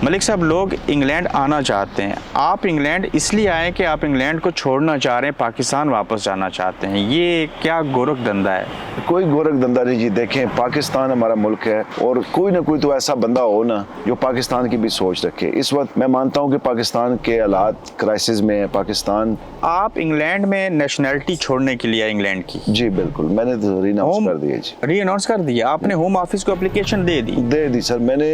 मलिक साहब, लोग इंग्लैंड आना चाहते हैं, आप इंग्लैंड इसलिए आए कि आप इंग्लैंड को छोड़ना चाह रहे हैं, पाकिस्तान वापस जाना चाहते हैं, ये क्या गोरख धंधा है? कोई गोरख धंधा नहीं जी। देखें, पाकिस्तान हमारा मुल्क है और कोई ना कोई तो ऐसा बंदा हो ना जो पाकिस्तान की भी सोच रखे। इस वक्त मैं मानता हूँ कि पाकिस्तान के हालात क्राइसिस में है। पाकिस्तान आप इंग्लैंड में नेशनैलिटी छोड़ने के लिए इंग्लैंड की? जी बिल्कुल, मैंने तो रीअनाउंस कर दिया जी। रीअनाउंस कर दिया आपने? होम ऑफिस को एप्लीकेशन दे दी सर। मैंने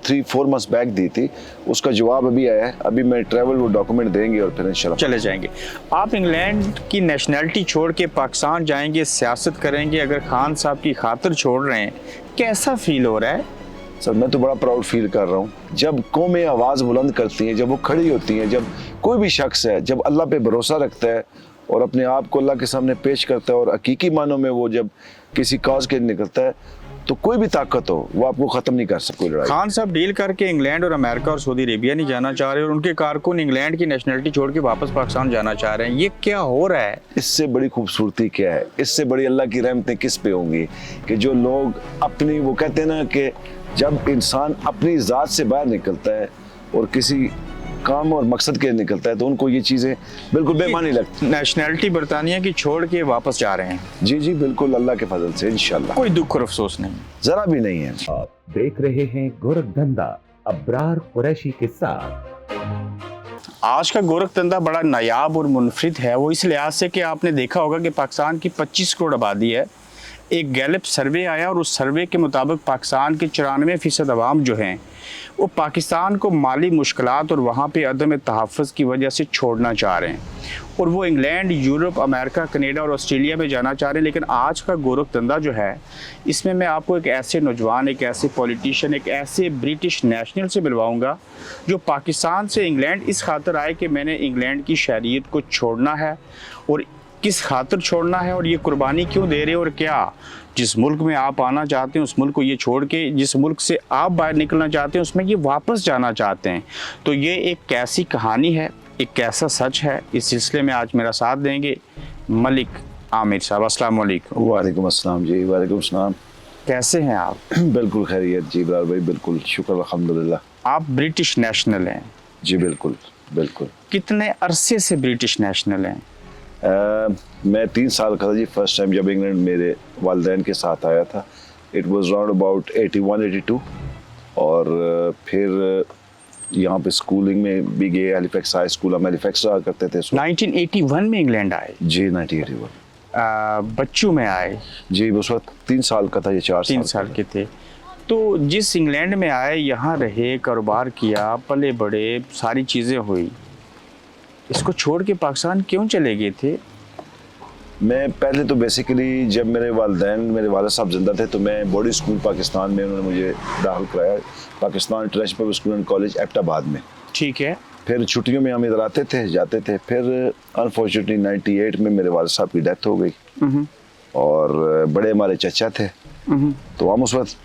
3-4 मंथ्स बैक दी थी, उसका जवाब अभी आया है। अभी मैं ट्रैवल वो डॉक्यूमेंट देंगे और फिर इंशाल्लाह चले जाएंगे। आप इंग्लैंड की नेशनैलिटी छोड़ के पाकिस्तान जाएंगे, सियासत करेंगे, अगर खान साहब की खातिर छोड़ रहे हैं, कैसा फील हो रहा है? सर मैं तो बड़ा प्राउड फील कर रहा हूँ। जब कौमें आवाज़ बुलंद करती हैं, जब वो खड़ी होती हैं, जब कोई भी शख्स है जब अल्लाह पे भरोसा रखता है और अपने आप को अल्लाह के सामने पेश करता है और हकीकी मानों में वो जब किसी काज के निकलता है, तो कोई भी ताकत हो वो आपको ख़त्म नहीं कर सकती लड़ाई। खान साहब डील करके इंग्लैंड और अमेरिका और सऊदी अरेबिया नहीं जाना चाह रहे और उनके कारकुन इंग्लैंड की नेशनलिटी छोड़ के वापस पाकिस्तान जाना चाह रहे हैं, ये क्या हो रहा है? इससे बड़ी खूबसूरती क्या है? इससे बड़ी अल्लाह की रहमतें किस पे होंगी कि जो लोग अपनी, वो कहते हैं ना कि जब इंसान अपनी ज़ात से बाहर निकलता है और किसी काम और मकसद के निकलता है तो उनको ये चीज़ें बिल्कुल बेमानी लगती। नेशनैलिटी बरतानिया की छोड़ के वापस जा रहे हैं? जी जी बिल्कुल, अल्लाह के फजल से इंशाल्लाह। कोई दुख और अफसोस नहीं? जरा भी नहीं है। आप देख रहे हैं गोरख धंधा अब्रार कुरैशी के साथ। आज का गोरख धंधा बड़ा नायाब और मुनफरिद है। वो इस लिहाज से कि आपने देखा होगा कि पाकिस्तान की 25 करोड़ आबादी है। एक गैलप सर्वे आया और उस सर्वे के मुताबिक पाकिस्तान के 94% अवाम जो हैं वो पाकिस्तान को माली मुश्किलात और वहाँ पे अदम तहफ़्फ़ुज़ की वजह से छोड़ना चाह रहे हैं और वो इंग्लैंड, यूरोप, अमेरिका, कनाडा और ऑस्ट्रेलिया में जाना चाह रहे हैं। लेकिन आज का गोरख धंधा जो है, इसमें मैं आपको एक ऐसे नौजवान, एक ऐसे पॉलिटिशियन, एक ऐसे ब्रिटिश नेशनल से मिलवाऊंगा जो पाकिस्तान से इंग्लैंड इस खातिर आए कि मैंने इंग्लैंड की शरीयत को छोड़ना है और किस खातिर छोड़ना है और ये कुर्बानी क्यों दे रहे हैं और क्या जिस मुल्क में आप आना चाहते हैं उस मुल्क को ये छोड़ के जिस मुल्क से आप बाहर निकलना चाहते हैं उसमें ये वापस जाना चाहते हैं। तो ये एक कैसी कहानी है, एक कैसा सच है, इस सिलसिले में आज मेरा साथ देंगे मलिक आमिर साहब। अस्सलाम वालेकुम। वालेकुम अस्सलाम जी। वालेकुम अस्सलाम। कैसे हैं आप? बिल्कुल खैरियत जी इब्रार भाई, बिल्कुल शुक्र अल्हम्दुलिल्लाह। आप ब्रिटिश नेशनल हैं? जी बिल्कुल बिल्कुल। कितने अरसे से ब्रिटिश नेशनल हैं? मैं 3 साल का था जी फर्स्ट टाइम जब इंग्लैंड मेरे वालिदैन के साथ आया था। इट वाज राउंड अबाउट 81-82 और फिर यहाँ पे स्कूलिंग में भी गए। हैलिफैक्स हाई स्कूल, हम हैलिफैक्स रहा करते थे। 1981 में इंग्लैंड आए? जी 1981। बच्चों में आए? जी उस वक्त 3 साल का था, ये 3 साल के थे। तो जिस इंग्लैंड में आए, यहाँ रहे, कारोबार किया, पले बड़े, सारी चीज़ें हुई, इसको छोड़ के पाकिस्तान क्यों चले गए थे? मैं पहले तो बेसिकली जब मेरे वालिदैन, मेरे वालिद साहब जिंदा थे तो मैं बोर्डिंग स्कूल पाकिस्तान में उन्होंने मुझे दाखिल कराया, Pakistan international public school and college Abbottabad में। ठीक है। फिर छुट्टियों में हम इधर आते थे, जाते थे। फिर अनफॉर्चुनेटली 98 में मेरे वालिद साहब की डेथ हो गई और बड़े हमारे चचा थे, तो हम उस वक्त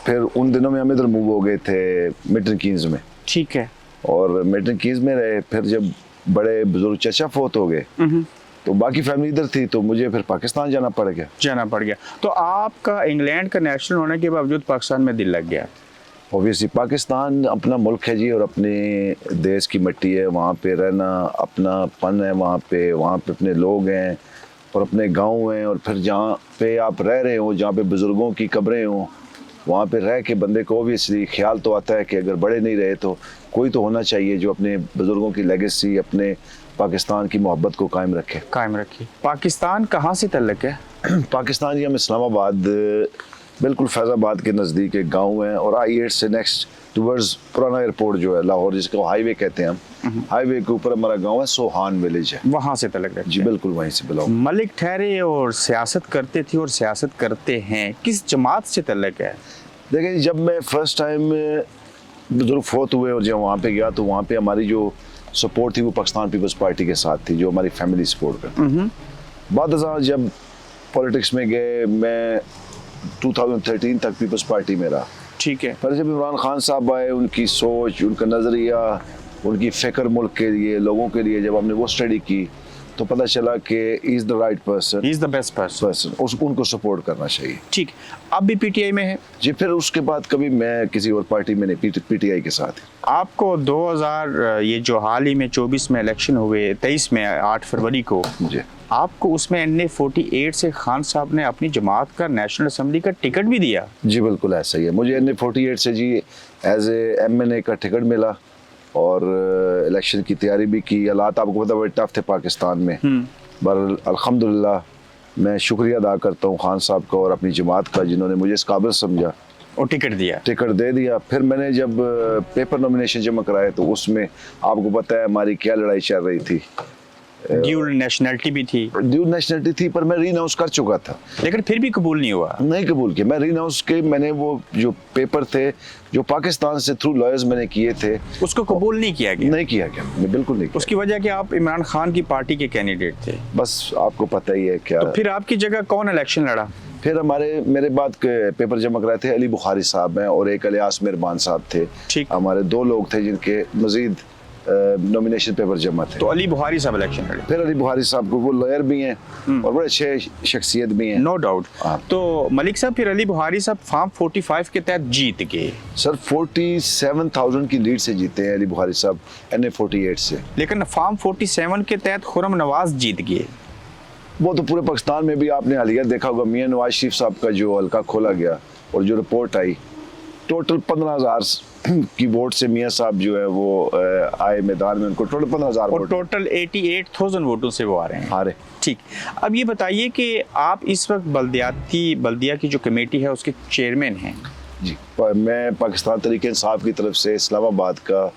फिर उन दिनों में हम इधर मूव हो गए थे मिल्टन कीन्स में। ठीक है। और मिल्टन कीन्स में रहे। फिर जब बड़े बुजुर्ग चचा फोत हो गए तो बाकी फैमिली इधर थी, तो मुझे फिर पाकिस्तान जाना पड़ गया। तो आपका इंग्लैंड का नेशनल होने के बावजूद पाकिस्तान में दिल लग गया? ऑब्वियसली पाकिस्तान अपना मुल्क है जी और अपने देश की मिट्टी है, वहाँ पे रहना अपनापन है, वहाँ पे अपने लोग हैं और अपने गांव हैं। और फिर जहाँ पे आप रह रहे हो, जहाँ पे बुज़ुर्गों की कब्रें हों, वहाँ पे रह के बंदे को ऑब्वियसली ख्याल तो आता है कि अगर बड़े नहीं रहे तो कोई तो होना चाहिए जो अपने बुज़ुर्गों की लेगेसी, अपने पाकिस्तान की मोहब्बत को कायम रखे। पाकिस्तान कहाँ से तल्लक है? पाकिस्तान ही हम इस्लामाबाद, बिल्कुल फैज़ाबाद के नज़दीक एक गांव है और I-8 से नेक्स्ट टूवर्ड्स पुराना एयरपोर्ट जो है लाहौर, जिसको हाईवे कहते हैं हम, हाईवे के ऊपर हमारा गांव है, सोहान विलेज है, वहाँ से तल्लक है? जी बिल्कुल वहीं से बिलोंग। मलिक ठहरे और सियासत करते थे और सियासत करते हैं, किस जमात से तल्लक है? देखिए जब मैं फर्स्ट टाइम बुजुर्ग फोत हुए और जब वहाँ पे गया तो वहाँ पे हमारी जो सपोर्ट थी वो पाकिस्तान पीपल्स पार्टी के साथ थी, जो हमारी फैमिली सपोर्ट करती। बाद जब पॉलिटिक्स में गए, मैं 2013 तक पीपल्स पार्टी में रहा। ठीक है। पर जब इमरान खान साहब आए, उनकी सोच, उनका नज़रिया, उनकी फ़िक्र मुल्क के लिए, लोगों के लिए, जब हमने वो स्टडी की तो पता चला कि is the right person, is the best person, उनको सपोर्ट करना चाहिए। ठीक, आप भी पीटीआई में हैं जी, फिर उसके बाद कभी मैं किसी और पार्टी में नहीं, पीटीआई के साथ। आपको 2000 ये जो हाल ही में 24 में इलेक्शन हुए, 23 में 8 फरवरी को जी, आपको उसमें NA48 से खान साहब ने अपनी जमात का नेशनल असेंबली का टिकट भी दिया। जी बिल्कुल ऐसा ही है। मुझे NA48 से जी एज ए MNA का टिकट मिला और इलेक्शन की तैयारी भी की। हालात आपको पता बड़े टफ थे पाकिस्तान में, पर अल्हम्दुलिल्लाह मैं शुक्रिया अदा करता हूँ खान साहब का और अपनी जमात का, जिन्होंने मुझे इस काबिल समझा और टिकट दे दिया। फिर मैंने जब पेपर नॉमिनेशन जमा कराए तो उसमें आपको पता है हमारी क्या लड़ाई चल रही थी। ड्यूल नेशनलिटी भी थी। ड्यूल नेशनलिटी थी, पर मैं रीनाउंस कर चुका था, लेकिन फिर भी कबूल नहीं हुआ। नहीं कबूल किया। मैं रीनाउंस के मैंने वो जो पेपर थे जो पाकिस्तान से थ्रू लॉयर्स मैंने किए थे, उसको कबूल नहीं किया गया। नहीं किया गया, मैं बिल्कुल नहीं किया। उसकी वजह कि आप इमरान खान की पार्टी के कैंडिडेट थे। बस आपको पता ही है क्या। तो फिर आपकी जगह कौन इलेक्शन लड़ा? फिर मेरे बाद के पेपर जमा कराए थे अली बुखारी साहब हैं और एक अलियास मेहरबान साहब थे। ठीक। हमारे 2 लोग थे जिनके मजीद नॉमिनेशन पेपर जमा थे। तो अली बुखारी साहब इलेक्शन लड़े। फिर अली बुखारी साहब को, वो लॉयर भी हैं और बड़े अच्छे शख्सियत भी हैं, नो डाउट। हाँ। तो मलिक साहब, फिर अली बुखारी साहब फार्म 45 के तहत जीत गए। सर 47,000 की लीड से जीते हैं अली बुखारी साहब NA48 से। लेकिन फार्म 47 के तहत खुर्रम नवाज जीत गए। वो तो पूरे पाकिस्तान में भी आपने हालिया देखा होगा, मियां नवाज शरीफ साहब का जो हल्का खोला गया और जो रिपोर्ट आई, टोटल 15,000 की वोट से मियां साहब जो है वो आए मैदान में, उनको टोटल 15,000 और वोट, टोटल 88,000 वोटों से वो आ रहे हैं। हारे। ठीक, अब ये बताइए कि आप इस वक्त बल्दिया की जो कमेटी है उसके चेयरमैन हैं। जी, मैं पाकिस्तान तरीके इंसाफ की तरफ से इस्लामाबाद का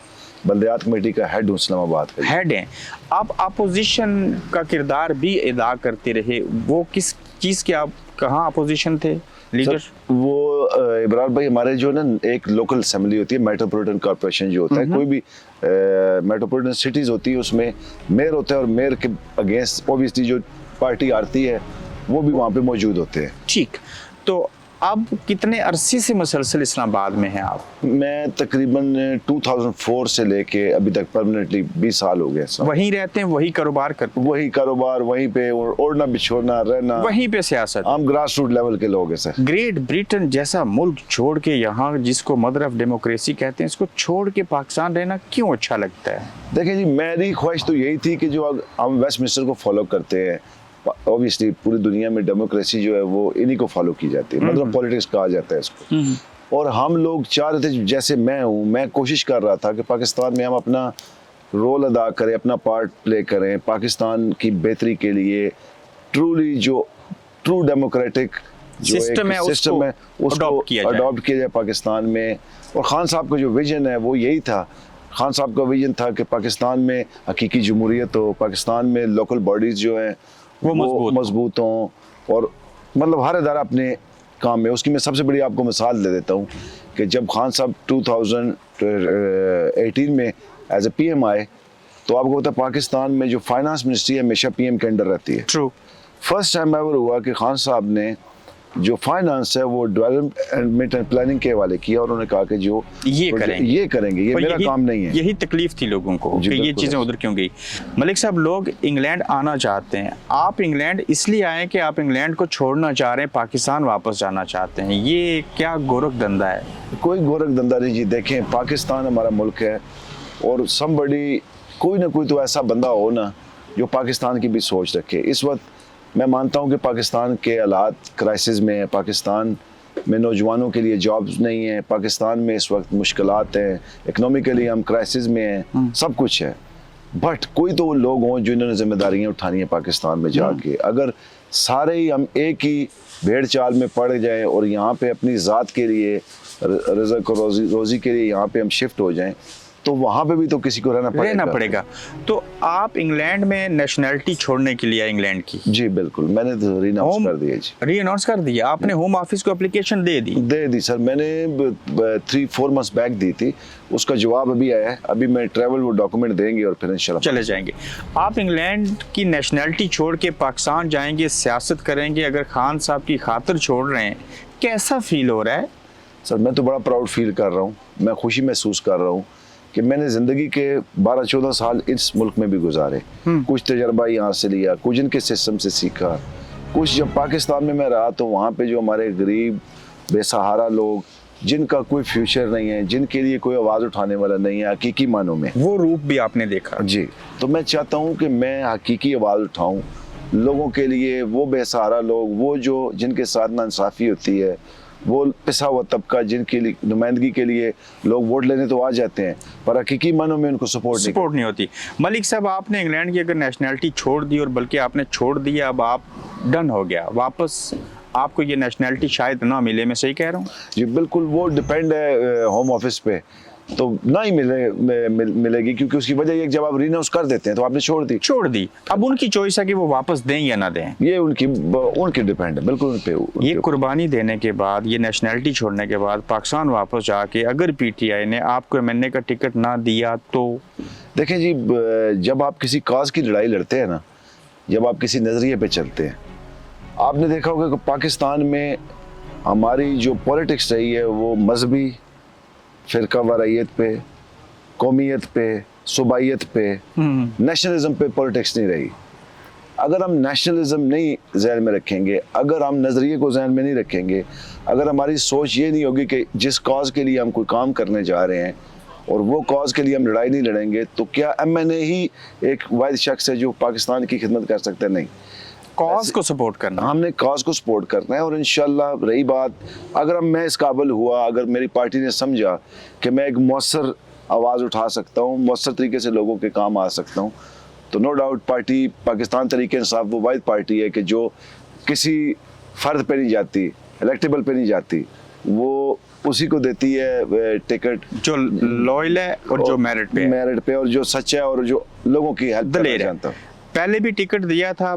बल्दियात कमेटी का हेड हूँ, इस्लामाबाद का हेड हैं। आप अपोजिशन का किरदार भी अदा करते रहे, वो किस चीज़ के आप कहाँ अपोजिशन थे, लीडर? वो इब्रार भाई, हमारे जो ना एक लोकल असेंबली होती है, मेट्रोपॉलिटन कॉर्पोरेशन जो होता है, कोई भी मेट्रोपॉलिटन सिटीज़ होती है, उसमें मेयर होता है और मेयर के अगेंस्ट ऑब्वियसली जो पार्टी आती है वो भी वहाँ पे मौजूद होते हैं। ठीक, तो अब कितने अरसे से मुसलसल इस्लामाबाद में हैं आप? मैं तकरीबन 2004 से लेके अभी तक परमानेंटली 20 साल हो गए। वहीं रहते हैं, वही कारोबार करते हैं? वही कारोबार, वहीं पे ओढ़ना बिछोड़ना, रहना, वहीं पे सियासत। हम ग्रास रूट लेवल के लोग हैं सर। ग्रेट ब्रिटेन जैसा मुल्क छोड़ के, यहाँ जिसको मदर ऑफ डेमोक्रेसी कहते हैं, इसको छोड़ के पाकिस्तान रहना क्यों अच्छा लगता है? देखिए जी, मेरी ख्वाहिश तो यही थी कि जो हम वेस्टमिंस्टर को फॉलो करते हैं, ऑब्वियसली पूरी दुनिया में डेमोक्रेसी जो है वो इन्हीं को फॉलो की जाती है, मतलब पॉलिटिक्स कहा जाता है इसको। और हम लोग चाह रहे थे, जैसे मैं हूँ, मैं कोशिश कर रहा था कि पाकिस्तान में हम अपना रोल अदा करें, अपना पार्ट प्ले करें, पाकिस्तान की बेहतरी के लिए ट्रू डेमोक्रेटिक जो सिस्टम है उसको अडॉप्ट किया जाए पाकिस्तान में। और खान साहब का जो विजन है वो यही था। खान साहब का विजन था कि पाकिस्तान में हकीकी जमहूरियत हो, पाकिस्तान में लोकल बॉडीज़ जो हैं वो मजबूत हों और मतलब हर इदारा अपने काम में। उसकी मैं सबसे बड़ी आपको मिसाल दे देता हूँ कि जब खान साहब 2018 में एज ए PM आए, तो आपको पता है पाकिस्तान में जो फाइनेंस मिनिस्ट्री है हमेशा PM के अंडर रहती है। ट्रू। फर्स्ट टाइम एवर हुआ कि खान साहब ने जो फाइनेंस है वो डेवलपमेंट एंड प्लानिंग के हवाले किया और उन्होंने कहा कि जो ये करेंगे, ये मेरा काम नहीं है। यही तकलीफ थी लोगों को कि ये चीज़ें उधर क्यों गई। मलिक साहब, लोग इंग्लैंड आना चाहते हैं, आप इंग्लैंड इसलिए आए कि आप इंग्लैंड को छोड़ना चाह रहे हैं, पाकिस्तान वापस जाना चाहते हैं, ये क्या गोरख धंधा है? कोई गोरख धंधा नहीं जी। देखें, पाकिस्तान हमारा मुल्क है और समबडी, कोई ना कोई तो ऐसा बंदा हो ना जो पाकिस्तान की भी सोच रखे। इस वक्त मैं मानता हूँ कि पाकिस्तान के हालात क्राइसिस में है, पाकिस्तान में नौजवानों के लिए जॉब्स नहीं है, पाकिस्तान में इस वक्त मुश्किलात हैं, इकोनॉमिकली हम क्राइसिस में हैं, सब कुछ है। बट कोई तो वो लोग हों जिन्होंने जिम्मेदारियाँ उठानी है पाकिस्तान में जाके। अगर सारे ही हम एक ही भेड़ चाल में पड़ जाएं और यहाँ पे अपनी ज़ात के लिए, रिज़्क़ और रोज़ी के लिए यहाँ पे हम शिफ्ट हो जाएं, तो वहाँ पे भी तो किसी को रहना पड़ेगा। तो आप इंग्लैंड में नेशनलिटी छोड़ने के लिए इंग्लैंड की? जी बिल्कुल, मैंने तो रीअनाउंस कर दिया जी। रीअनाउंस कर दिया आपने? होम ऑफिस को एप्लीकेशन दे दी सर। मैंने 3-4 मंथ्स बैक दी थी, उसका जवाब अभी आया है। अभी मैं ट्रैवल वो डॉक्यूमेंट देंगे और फिर इंशाल्लाह चले जाएंगे। आप इंग्लैंड की नेशनलिटी छोड़ के पाकिस्तान जाएंगे, सियासत करेंगे, अगर खान साहब की खातिर छोड़ रहे हैं, कैसा फील हो रहा है? सर मैं तो बड़ा प्राउड फील कर रहा हूँ, मैं खुशी महसूस कर रहा हूँ कि मैंने ज़िंदगी के 12-14 साल इस मुल्क में भी गुजारे, कुछ तजर्बा यहाँ से लिया, कुछ इनके सिस्टम से सीखा, कुछ जब पाकिस्तान में मैं रहा तो वहाँ पे जो हमारे गरीब बेसहारा लोग जिनका कोई फ्यूचर नहीं है, जिनके लिए कोई आवाज़ उठाने वाला नहीं है हकीकी मानों में, वो रूप भी आपने देखा जी। तो मैं चाहता हूँ कि मैं हकीकी आवाज़ उठाऊँ लोगों के लिए, वो बेसहारा लोग, वो जो जिनके साथ नाइंसाफ़ी होती है, वो पिसा हुआ तबका जिनकी नुमाइंदगी के लिए लोग वोट लेने तो आ जाते हैं पर हकीकी मानों में उनको सपोर्ट नहीं होती। मलिक साहब, आपने इंग्लैंड की अगर नेशनैलिटी छोड़ दी, और बल्कि आपने छोड़ दिया, अब आप डन हो गया, वापस आपको ये नेशनैलिटी शायद ना मिले, मैं सही कह रहा हूँ? जी बिल्कुल, वो डिपेंड है होम ऑफिस पे, तो ना ही मिलेगी क्योंकि उसकी वजह ये जब आप रिनाउंस कर देते हैं तो आपने छोड़ दी। अब उनकी चॉइस है कि वो वापस दें या ना दें, ये उनकी डिपेंड है बिल्कुल उन पे। ये कुर्बानी देने के बाद, ये नेशनैलिटी छोड़ने के बाद पाकिस्तान वापस जाके अगर पीटीआई ने आपको एमएनए का टिकट ना दिया तो? देखें जी, जब आप किसी काज की लड़ाई लड़ते हैं ना, जब आप किसी नज़रिए पे चलते हैं, आपने देखा होगा कि पाकिस्तान में हमारी जो पॉलिटिक्स रही है वो मजहबी फ़िरका वारायत पे, कौमियत पे, सूबाइयत पे, नेशनलिज्म पे पॉलिटिक्स नहीं रही। अगर हम नेशनलिज्म नहीं जहन में रखेंगे, अगर हम नज़रिए को जहन में नहीं रखेंगे, अगर हमारी सोच ये नहीं होगी कि जिस कॉज के लिए हम कोई काम करने जा रहे हैं और वो कॉज के लिए हम लड़ाई नहीं लड़ेंगे, तो क्या एमएनए ही एक वाहिद शख्स है जो पाकिस्तान की खिदमत कर सकता है? नहीं, कॉज को सपोर्ट करना, हमने कॉज को सपोर्ट करना है। और इंशाल्लाह रही बात, अगर मैं इस काबिल हुआ, अगर मेरी पार्टी ने समझा कि मैं एक मौसर आवाज़ उठा सकता हूँ, मौसर तरीके से लोगों के काम आ सकता हूँ, तो नो डाउट पार्टी पाकिस्तान तरीके इंसाफ वो वाहिद पार्टी है कि जो किसी फ़र्द पे नहीं जाती, इलेक्टेबल पे नहीं जाती, वो उसी को देती है टिकट जो लॉयल है और जो मेरिट पे और जो सच्चा है और जो लोगों की हेल्प करना चाहता है। पहले भी टिकट दिया था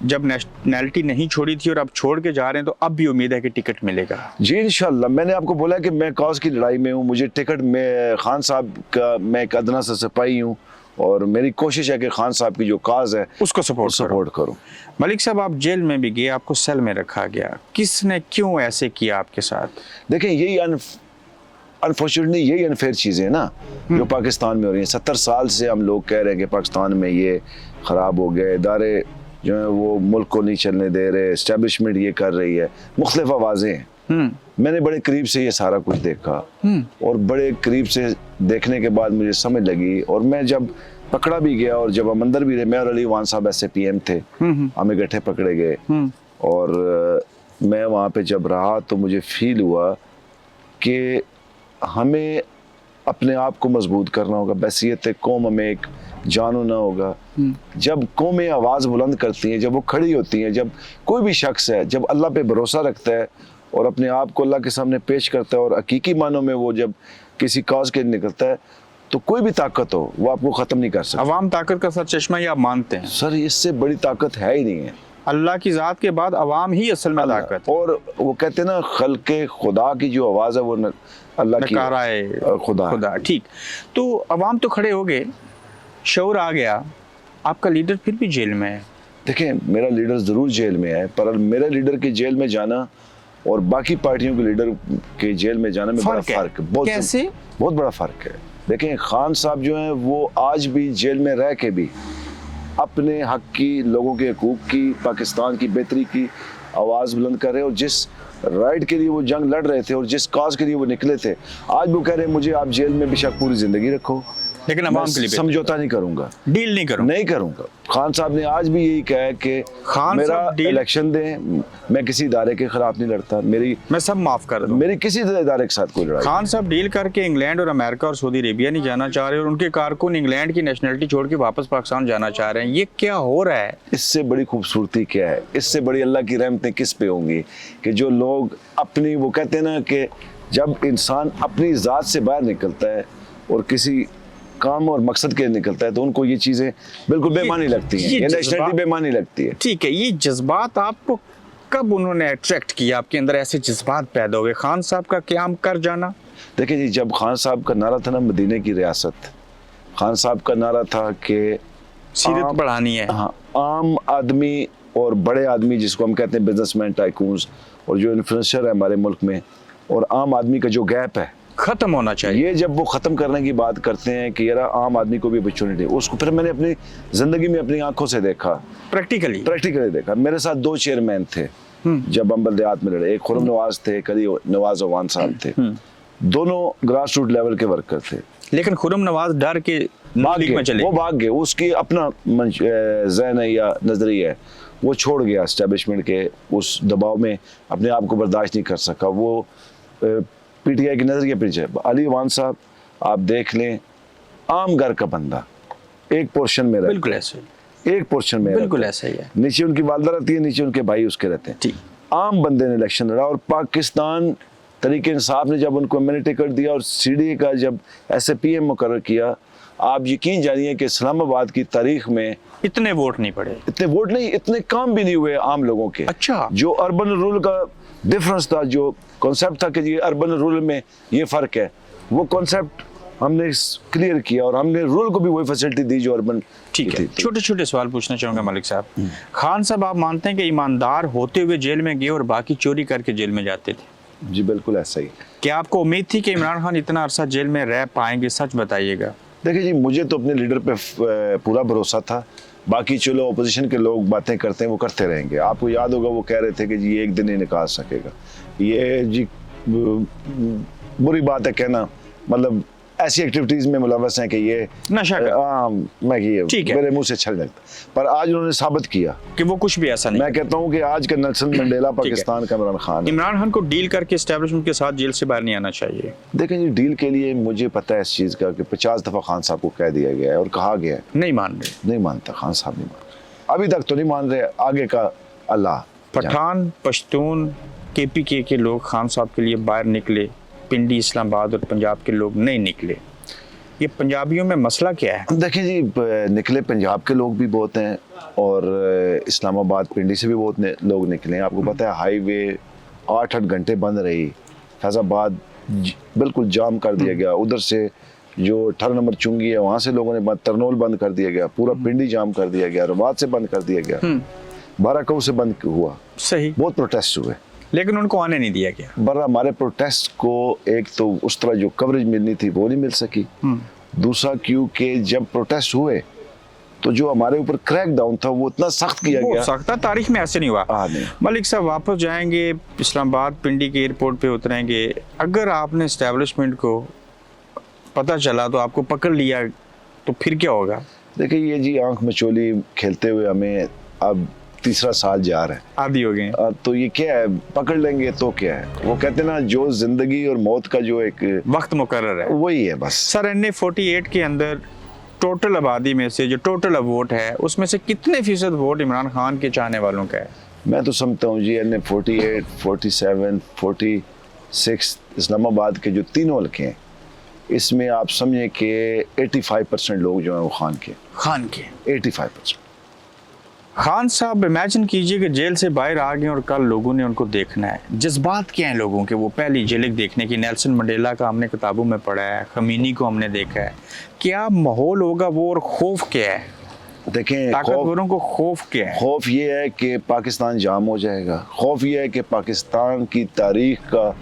जब नेशनैलिटी नहीं छोड़ी थी, और अब छोड़ के जा रहे हैं, तो अब भी उम्मीद है कि टिकट मिलेगा? जी इंशाल्लाह। मैंने आपको बोला कि मैं कॉज की लड़ाई में हूँ, मुझे टिकट में खान साहब का, मैं एक अदना सा सिपाही हूँ और मेरी कोशिश है कि खान साहब की जो काज है उसको सपोर्ट करूँ। मलिक साहब, आप जेल में भी गए, आपको सेल में रखा गया, किसने क्यों ऐसे किया आपके साथ? देखें, यही अनफॉर्चुनेटली यही अनफेयर चीज़ें हैं ना जो पाकिस्तान में हो रही हैं। 70 साल से हम लोग कह रहे हैं कि पाकिस्तान में ये ख़राब हो गए, इदारे जो है वो मुल्क को नहीं चलने दे रहे, एस्टेब्लिशमेंट ये कर रही है, मुख्तलिफ आवाज़ें हैं। मैंने बड़े करीब से ये सारा कुछ देखा और बड़े करीब से देखने के बाद मुझे समझ लगी, और मैं जब पकड़ा भी गया और जब हम अंदर भी रहे, मैं और अली वान साहब SAPM थे, हम इकट्ठे पकड़े गए, और मैं वहाँ पे जब रहा तो मुझे फील हुआ कि हमें अपने आप को मजबूत करना होगा, बैसियत कौम हमें एक जानू ना होगा। जब कौमें आवाज़ बुलंद करती हैं, जब वो खड़ी होती हैं, जब कोई भी शख्स है जब अल्लाह पे भरोसा रखता है और अपने आप को अल्लाह के सामने पेश करता है और हकीकी मानों में वो जब किसी काज के निकलता है, तो कोई भी ताकत हो वो आपको ख़त्म नहीं कर सकता। अवाम ताकत का सरचश्मा ये आप मानते हैं? सर, इससे बड़ी ताकत है ही नहीं है। अल्लाह की ज़ात के बाद अवाम ही असल में ताकत। और वो कहते हैं ना, खल्के खुदा की जो आवाज़ है वो अल्लाह की है, खुदा। ठीक, तो अवाम तो खड़े हो गए, शऊर आ गया, आपका लीडर फिर भी जेल में है। देखें, मेरा लीडर ज़रूर जेल में है, पर मेरे लीडर के जेल में जाना और बाकी पार्टियों के लीडर के जेल में जाने में बड़ा फ़र्क है। कैसे? बहुत बड़ा फ़र्क है। देखें, खान साहब जो हैं वो आज भी जेल में रह के भी अपने हक की, लोगों के हकूक़ की, पाकिस्तान की बेहतरी की आवाज़ बुलंद कर रहे हैं, और जिस राइट के लिए वो जंग लड़ रहे थे और जिस काज के लिए वो निकले थे, आज वो कह रहे हैं मुझे आप जेल में बेशक पूरी ज़िंदगी रखो, लेकिन अवाम के लिए समझौता नहीं करूंगा, डील नहीं करूंगा। खान साहब ने आज भी यही कहा है कि मेरा इलेक्शन दें, मैं किसी इदारे के खिलाफ नहीं लड़ता, मैं सब माफ कर दूं, मेरी किसी इदारे के साथ कोई लड़ाई। खान साहब डील करके इंग्लैंड और अमेरिका और सऊदी अरेबिया नहीं जाना चाह रहे, और उनके कारकुन इंग्लैंड की नेशनलिटी छोड़ के वापस पाकिस्तान जाना चाह रहे हैं। ये क्या हो रहा है? इससे बड़ी खूबसूरती क्या है, इससे बड़ी अल्लाह की रहमतें किस पे होंगी कि जो लोग अपनी, वो कहते हैं ना कि जब इंसान अपनी ज़ात से बाहर निकलता है और किसी काम और मकसद के निकलता है तो उनको ये चीज़ें बिल्कुल बेमानी लगती हैं, ये नेशनलिटी बेमानी लगती है। ठीक है, ये जज्बात आपको कब उन्होंने अट्रैक्ट किया, आपके अंदर ऐसे जज्बात पैदा हुए? खान साहब का क़याम कर जाना? देखिए जी, जब खान साहब का नारा था ना मदीने की रियासत, खान साहब का नारा था कि सीरत बढ़ानी है। हाँ, आम आदमी और बड़े आदमी जिसको हम कहते हैं बिजनेसमैन, टाइकून्स, और जो इन्फ्लुएंसर है हमारे मुल्क में, और आम आदमी का जो गैप है, खत्म होना चाहिए। ये जब वो ख़त्म करने की बात करते हैं कि यार आम आदमी को भी अपॉर्चुनिटी, उसको फिर मैंने अपनी ज़िंदगी में अपनी आंखों से देखा, प्रैक्टिकली देखा। मेरे साथ 2 चेयरमैन थे जब हम बल्दियात में लड़े, एक खुर्रम नवाज थे, कभी नवाज अवान साहब थे, दोनों ग्रास रूट लेवल के वर्कर थे। लेकिन खुर्रम नवाज डर के लीग में चले, वो भाग गए, उसकी अपना ज़हन है या नजरिया है, वो छोड़ गया एस्टेब्लिशमेंट के उस दबाव में, अपने आप को बर्दाश्त नहीं कर सका, वो पीटीआई की नजरिए पीछे। अली अवान साहब आप देख लें, आम घर का बंदा, एक पोर्शन में रहता, बिल्कुल ऐसे, एक पोर्शन में बिल्कुल ऐसा ही है, नीचे उनकी वालदा रहती है, नीचे उनके भाई उसके रहते हैं। आम बंदे ने इलेक्शन लड़ा और पाकिस्तान तरीके इंसाफ ने जब उनको एमएलए टिकट दिया और सीडी का जब एसएपीएम मुकर्रर किया, आप यकीन जानिए कि इस्लामाबाद की तारीख में इतने वोट नहीं पड़े, इतने वोट नहीं, इतने काम भी नहीं हुए आम लोगों के। अच्छा, जो अर्बन रूरल का डिफरेंस था, जो कॉन्सेप्ट था कि ये अर्बन रूरल में ये फ़र्क है, वो कॉन्सेप्ट हमने क्लियर किया और हमने रूरल को भी वही फैसिलिटी दी जो अर्बन। ठीक है, छोटे छोटे सवाल पूछना चाहूँगा मलिक साहब। खान साहब, आप मानते हैं कि ईमानदार होते हुए जेल में गए और बाकी चोरी करके जेल में जाते थे? जी बिल्कुल ऐसा ही। क्या आपको उम्मीद थी कि इमरान खान इतना अरसा जेल में रह पाएंगे? सच बताइएगा। देखिए जी, मुझे तो अपने लीडर पे पूरा भरोसा था, बाकी चलो अपोजिशन के लोग बातें करते हैं वो करते रहेंगे। आपको याद होगा वो कह रहे थे कि जी एक दिन ही निकाल सकेगा, ये जी बुरी बात है कहना, मतलब ऐसी एक्टिविटीज में मुलव्वस हैं कि ये नशा मैं ये मेरे मुंह से छल लगता, पर आज उन्होंने साबित किया कि वो कुछ भी ऐसा नहीं। मैं कहता हूँ कि आज का नेल्सन मंडेला पाकिस्तान का इमरान खान है। इमरान खान को डील करके एस्टेब्लिशमेंट के साथ जेल से बाहर नहीं आना चाहिए। देखें जी, डील के लिए मुझे पता है इस चीज़ का कि 50 दफ़ा खान साहब को कह दिया गया है और कहा गया है, नहीं मान रहे, नहीं मानता खान साहब, नहीं मान रहे, अभी तक तो नहीं मान रहे, आगे का अल्लाह। पठान, पश्तून, केपीके के लोग खान साहब के लिए बाहर निकले, पिंडी, इस्लामाबाद और पंजाब के लोग नहीं निकले, ये पंजाबियों में मसला क्या है? देखिए जी, निकले पंजाब के लोग भी बहुत हैं और इस्लामाबाद पिंडी से भी बहुत लोग निकले हैं। आपको पता है हाईवे 8-8 घंटे बंद रही, फैज़ाबाद बिल्कुल जाम कर दिया गया, उधर से जो 18 नंबर चुंगी है वहाँ से लोगों ने तरनोल बंद कर दिया गया, पूरा पिंडी जाम कर दिया गया, रवात से बंद कर दिया गया, बाराकऊ से बंद हुआ, सही, बहुत प्रोटेस्ट हुए, लेकिन उनको आने नहीं दिया गया। बरा हमारे प्रोटेस्ट को एक तो उस तरह जो कवरेज मिलनी थी वो नहीं मिल सकी, दूसरा क्योंकि जब प्रोटेस्ट हुए तो जो हमारे ऊपर क्रैक डाउन था वो इतना सख्त किया गया, सख्त तारीख में ऐसे नहीं हुआ। नहीं। मलिक साहब वापस जाएंगे इस्लामाबाद, पिंडी के एयरपोर्ट पे उतरेंगे, अगर आपने एस्टेब्लिशमेंट को पता चला तो आपको पकड़ लिया तो फिर क्या होगा? देखिए ये जी आंख मचोली खेलते हुए हमें अब 3रा साल जा रहा है, आदी हो गए, तो ये क्या है, पकड़ लेंगे तो क्या है, वो कहते हैं ना जो जिंदगी और मौत का जो एक वक्त मुकर्रर है वही है बस। सर, एनए 48 के अंदर टोटल आबादी में से जो टोटल वोट है उसमें से कितने फीसद वोट इमरान खान के चाहने वालों का है? मैं तो समझता हूँ जी एनए 48, 47, 46 इस्लामाबाद के जो 3 हल्के हैं, इसमें आप समझें कि 85% लोग जो हैं वो खान के 85%। खान साहब इमेजिन कीजिए कि जेल से बाहर आ गए और कल लोगों ने उनको देखना है, जज्बात क्या हैं लोगों के? वो पहली झलक देखने की, नेल्सन मंडेला का हमने किताबों में पढ़ा है, खमीनी को हमने देखा है, क्या माहौल होगा वो, और खौफ क्या है? देखें, ताकतवरों को खौफ क्या है? खौफ ये है कि पाकिस्तान जाम हो जाएगा, खौफ ये है कि पाकिस्तान की तारीख का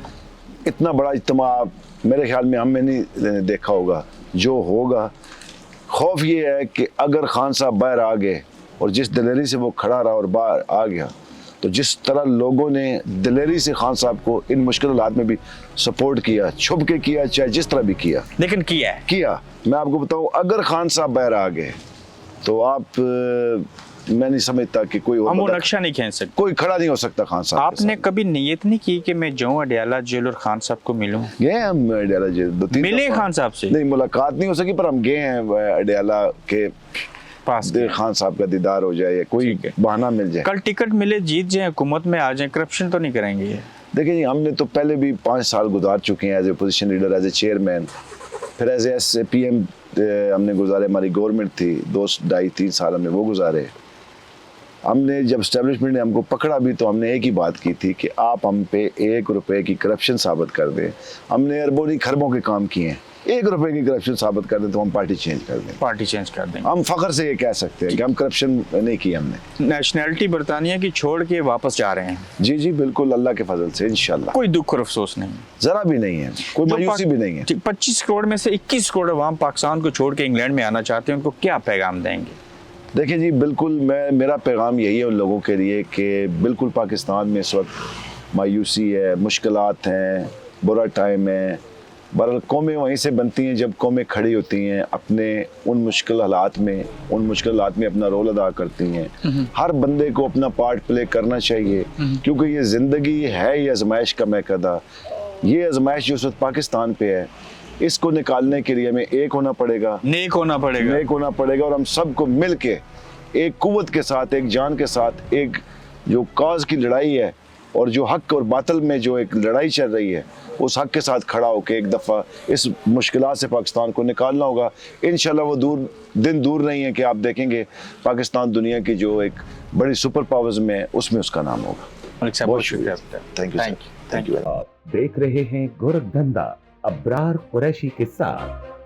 इतना बड़ा इज्तिमा मेरे ख्याल में हमने नहीं देखा होगा जो होगा। खौफ ये है कि अगर खान साहब बाहर आ गए और जिस दिलेरी से वो खड़ा रहा और बाहर आ गया, तो जिस तरह लोगों ने दिलेरी से खान साहब को इन मुश्किल हालात में भी सपोर्ट किया, छुप के किया, चाहे जिस तरह भी किया, लेकिन किया। मैं आपको बताऊं, अगर खान साहब बाहर आ गए तो आप मैं नहीं समझता कि कोई हम वो नक्शा नहीं खींच सकते, कोई खड़ा नहीं हो सकता खान साहब। आपने कभी नियत नहीं की कि मैं जाऊं अडयाला जेल और खान साहब को मिलूं? गए हम अडयाला जेल 2-3 मिले खान साहब से? नहीं, मुलाकात नहीं हो सकी, पर हम गए हैं अडयाला के पास, खान साहब का दीदार हो जाए, कोई बहाना मिल जाए, कल टिकट मिले, जीत जाए, हुकूमत में आ जाए, करप्शन तो नहीं करेंगे? देखिए जी, हमने तो पहले भी 5 साल गुजार चुके हैं as a position leader, as a chairman, फिर एज ए पीएम हमने गुजारे, हमारी गवर्नमेंट थी 2-2.5-3 साल हमने वो गुजारे। हमने जब एस्टेब्लिशमेंट ने हमको पकड़ा भी तो हमने एक ही बात की थी कि आप हम पे 1 रुपए की करप्शन साबित कर दें। हमने अरबों खरबों के काम किए हैं, 1 रुपए की करप्शन साबित कर दें तो हम पार्टी चेंज कर दें। पार्टी चेंज कर देंगे। हम फख्र से ये कह सकते हैं कि हम करप्शन नहीं की हमने। नेशनैलिटी बरतानिया की छोड़ के वापस जा रहे हैं? जी जी बिल्कुल, अल्लाह के फजल से इंशाल्लाह। कोई दुख और अफसोस नहीं? जरा भी नहीं है, कोई मायूसी भी नहीं है। 25 करोड़ में से 21 करोड़ अवाम पाकिस्तान को छोड़ के इंग्लैंड में आना चाहते हैं, उनको क्या पैगाम देंगे? देखिए जी बिल्कुल, मेरा पैगाम यही है उन लोगों के लिए कि बिल्कुल पाकिस्तान में इस वक्त मायूसी है, मुश्किलात हैं, बुरा टाइम है। बहरहाल कौमें वहीं से बनती हैं जब कौमें खड़ी होती हैं, अपने उन मुश्किल हालात में अपना रोल अदा करती हैं। हर बंदे को अपना पार्ट प्ले करना चाहिए, क्योंकि ये ज़िंदगी है, ये आजमाइश का महकदा। ये आजमाइश जो इस वक्त पाकिस्तान पे है, इसको निकालने के लिए हमें एक होना पड़ेगा, नेक होना पड़ेगा और हम सबको मिल के एक कुव्वत के साथ, एक जान के साथ, एक जो काज की लड़ाई है और जो हक और बातिल में जो एक लड़ाई चल रही है, उस हक के साथ खड़ा होकर एक दफ़ा इस मुश्किलात से पाकिस्तान को निकालना होगा। इंशाल्लाह वो दिन दूर नहीं है कि आप देखेंगे पाकिस्तान दुनिया की जो एक बड़ी सुपर पावर्स में है, उसमें उसका नाम होगा। बहुत शुक्रिया। Thank you. आप देख रहे हैं गोरखधंधा अब्रार कुरैशी के साथ।